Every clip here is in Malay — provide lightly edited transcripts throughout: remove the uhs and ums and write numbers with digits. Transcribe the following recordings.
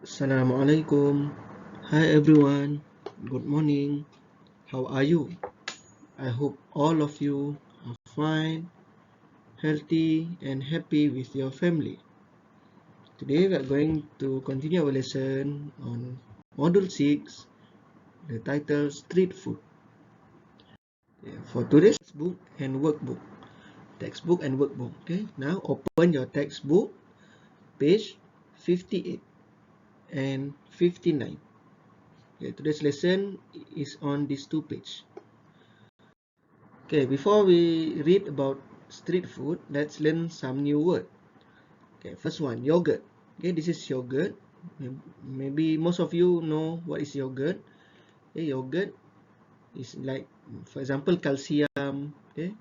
Assalamualaikum. Hi everyone. Good morning. How are you? I hope all of you are fine, healthy, and happy with your family. Today we are going to continue our lesson on Module 6, the title Street Food. For today's book and workbook. Textbook and workbook. Okay, now open your textbook, page 58 and 59. Okay, today's lesson is on these two pages. Okay, before we read about street food, let's learn some new word. Okay, first one, yogurt. Okay, this is yogurt. Maybe most of you know what is yogurt. Okay, yogurt is like, for example, calcium. Okay,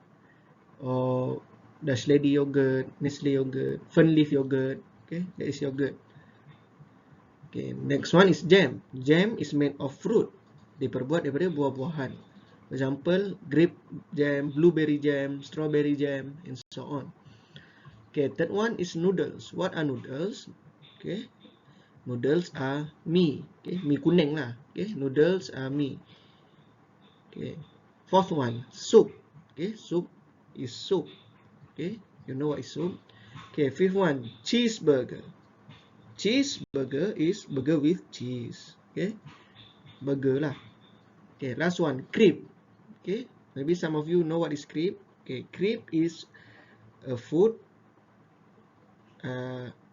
or Dash Lady yogurt, Nestle yogurt, Fernleaf yogurt. Okay, that is yogurt. Okay, next one is jam. Jam is made of fruit. Diperbuat daripada buah-buahan. For example, grape jam, blueberry jam, strawberry jam, and so on. Okay, third one is noodles. What are noodles? Okay, noodles are mie. Okay, mie kuning lah. Okay, noodles are mie. Okay, fourth one, soup. Okay, soup is soup. Okay, you know what is soup. Okay, fifth one, cheeseburger. Cheeseburger is burger with cheese. Okay, burger lah. Okay, last one, crepe. Okay, maybe some of you know what is crepe. Okay, crepe is a food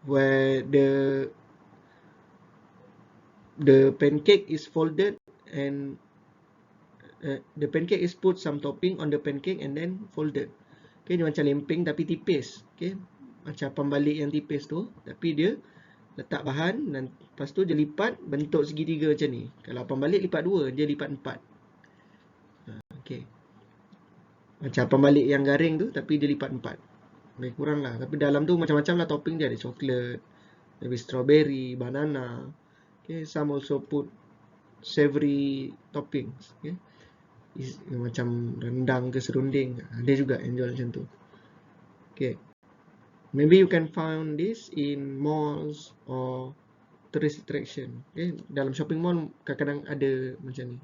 where the pancake is folded and the pancake is put some topping on the pancake and then folded. Okay, dia macam lempeng tapi tipis. Okay, macam pembalik yang tipis tu, tapi dia letak bahan dan lepas tu dia lipat bentuk segitiga macam ni. Kalau pembalik lipat 2, dia lipat 4. Okay, macam pembalik yang garing tu tapi dia lipat 4. Lebih kurang lah. Tapi dalam tu macam-macam lah topping dia. Ada coklat, maybe strawberry, banana. Okay, some also put savory toppings. Okay, macam rendang ke serunding. Ada juga yang jual macam tu. Okay, maybe you can find this in malls or tourist attraction. Okay, dalam shopping mall kadang-kadang ada macam ni.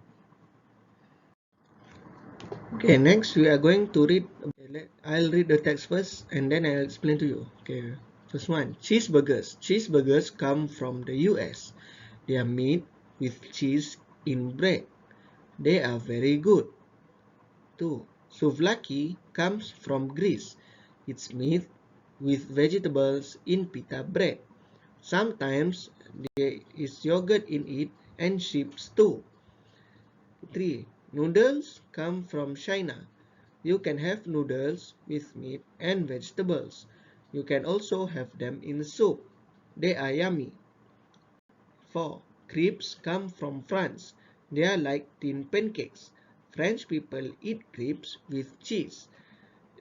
Okay, next we are going to read. I'll read the text first and then I'll explain to you. Okay, first one, cheeseburgers. Cheeseburgers come from the US. They are made with cheese in bread. They are very good. 2. Souvlaki comes from Greece. It's made with vegetables in pita bread. Sometimes there is yogurt in it and chips too. 3. Noodles come from China. You can have noodles with meat and vegetables. You can also have them in soup. They are yummy. 4. Crepes come from France. They are like thin pancakes. French people eat crepes with cheese.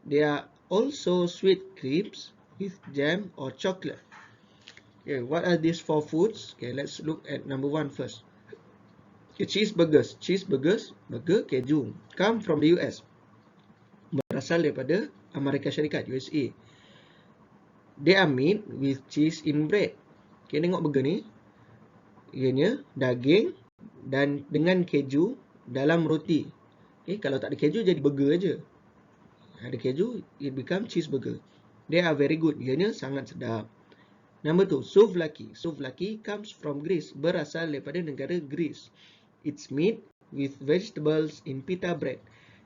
There are also sweet crepes with jam or chocolate. Okay, what are these 4 foods? Okay, let's look at number 1 first. Okay, cheeseburgers. Cheeseburgers, burger keju, come from the US. Berasal daripada Amerika Syarikat, USA. They are made with cheese in bread. Okay, tengok burger ni. Ianya daging dan dengan keju dalam roti. Okay, kalau tak ada keju jadi burger aja. Ada keju, it become cheeseburger. They are very good. Ianya sangat sedap. Number 2, souvlaki. Souvlaki comes from Greece. Berasal daripada negara Greece. It's made with vegetables in pita bread.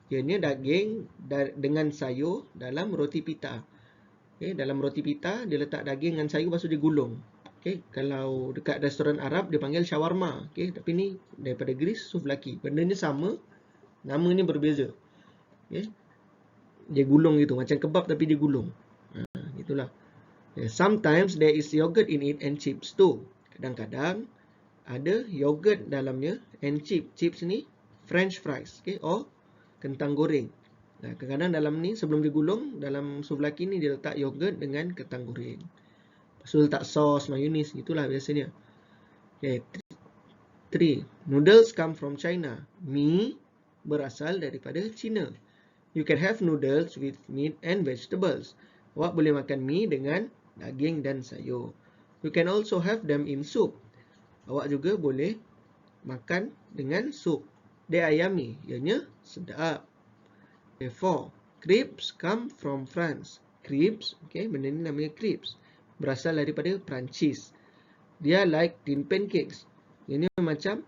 Ianya daging dengan sayur dalam roti pita. Okay, dalam roti pita dia letak daging dengan sayur, lepas tu dia gulung. Okay, kalau dekat restoran Arab dia panggil shawarma. Okay, tapi ni daripada Greece, souvlaki. Bendanya sama, namanya berbeza. Okay, dia gulung gitu, macam kebab tapi dia gulung. Itulah. Okay, sometimes there is yogurt in it and chips too. Kadang-kadang ada yogurt dalamnya and chips ni French fries, okay, or kentang goreng. Nah, kadang-kadang dalam ni sebelum digulung, dalam souvlaki ni dia letak yogurt dengan kentang goreng. Lepas tu letak sos, mayonis, itulah biasanya. Okay, 3. Noodles come from China. Mie berasal daripada China. You can have noodles with meat and vegetables. Awak boleh makan mie dengan daging dan sayur. You can also have them in soup. Awak juga boleh makan dengan sup. Dia yummy, ianya sedap. Okay, 4. Crepes come from France. Crepes, okay, benda ni namanya crepes. Berasal daripada Perancis. Dia like tin pancakes. Ini macam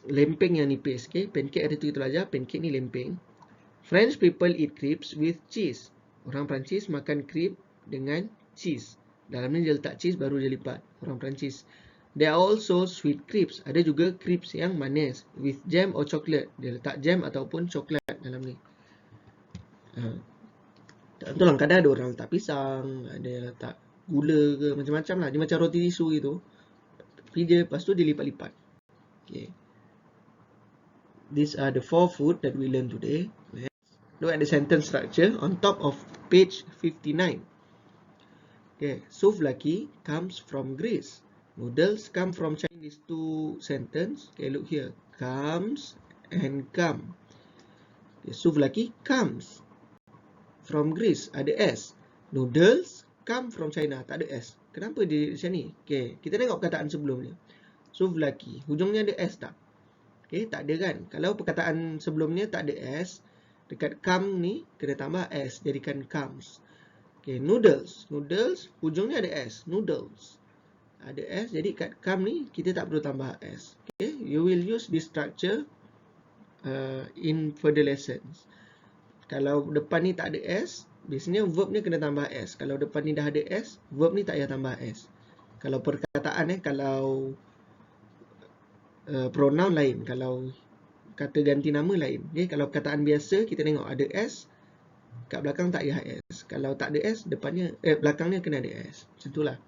lempeng yang nipis. Okay, pancake ada tu kita belajar. Pancake ni lempeng. French people eat crepes with cheese. Orang Perancis makan crepe dengan cheese. Dalam ni dia letak cheese baru dia lipat. Orang Perancis. There are also sweet crepes. Ada juga crepes yang manis with jam or chocolate. Dia letak jam ataupun coklat dalam ni. Kadang ada orang letak pisang, ada letak gula ke, macam-macam lah. Dia macam roti tisu gitu. Tapi dia lepas tu dia lipat-lipat. Okay. These are the 4 food that we learn today. Look at the sentence structure on top of page 59. Okay, souvlaki comes from Greece. Noodles come from China. These two sentences. Okay, look here. Comes and come. Okay, souvlaki comes from Greece. Ada S. Noodles come from China. Tak ada S. Kenapa dia di sini? Okay, kita tengok perkataan sebelumnya. Souvlaki. Hujungnya ada S tak? Okay, tak ada kan? Kalau perkataan sebelumnya tak ada S, dekat come ni kena tambah S. Jadikan comes. Okay, noodles. Noodles, hujungnya ada S. Noodles. Ada S, jadi kat come ni kita tak perlu tambah S. Okay, you will use this structure in further lessons. Kalau depan ni tak ada S, biasanya verb ni kena tambah S. Kalau depan ni dah ada S, verb ni tak payah tambah S. Kalau perkataan kalau pronoun lain. Kalau kata ganti nama lain. Okay, kalau perkataan biasa kita tengok ada S, kat belakang tak payah S. Kalau tak ada S, depannya belakangnya kena ada S. Macam itulah.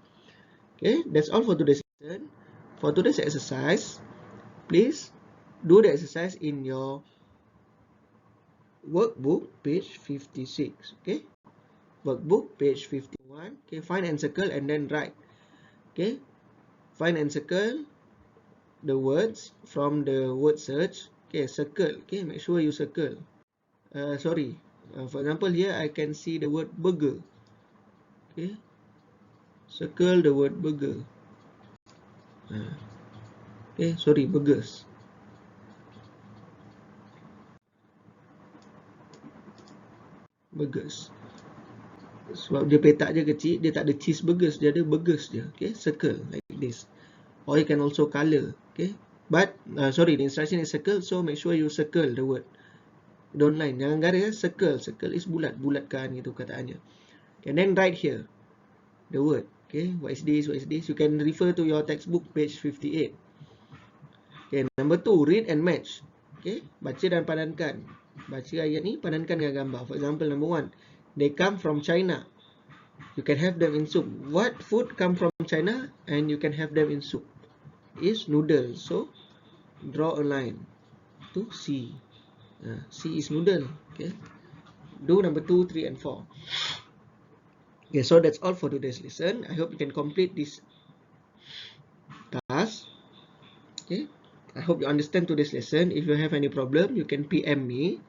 Okay, that's all for today's lesson. For today's exercise, please do the exercise in your workbook, page 56. Okay, workbook, page 51. Okay, find and circle and then write. Okay, find and circle the words from the word search. Okay, circle. Okay, make sure you circle. For example, here I can see the word burger. Okay, circle the word burger. Burgers. Burgers. Sebab dia petak je kecil, dia tak ada cheeseburgers, dia ada burgers je. Okay, circle like this. Or you can also color. Okay, but the instruction is circle, so make sure you circle the word. Don't line, jangan garis. Circle, circle is bulat, bulatkan gitu kataannya. Okay, then write here the word. Okay, what is this? What is this? You can refer to your textbook, page 58. Okay, number 2, read and match. Okay, baca dan padankan. Baca ayat ni, padankan dengan gambar. For example, number 1, they come from China. You can have them in soup. What food come from China and you can have them in soup? Is noodle. So, draw a line to C. C is noodle. Okay, do number 2, 3, and 4. Okay, so that's all for today's lesson. I hope you can complete this task. Okay, I hope you understand today's lesson. If you have any problem, you can PM me.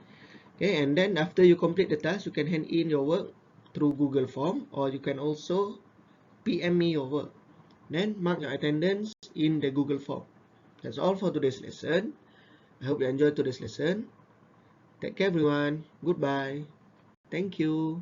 Okay, and then after you complete the task, you can hand in your work through Google Form, or you can also PM me your work. Then mark your attendance in the Google Form. That's all for today's lesson. I hope you enjoyed today's lesson. Take care everyone. Goodbye. Thank you.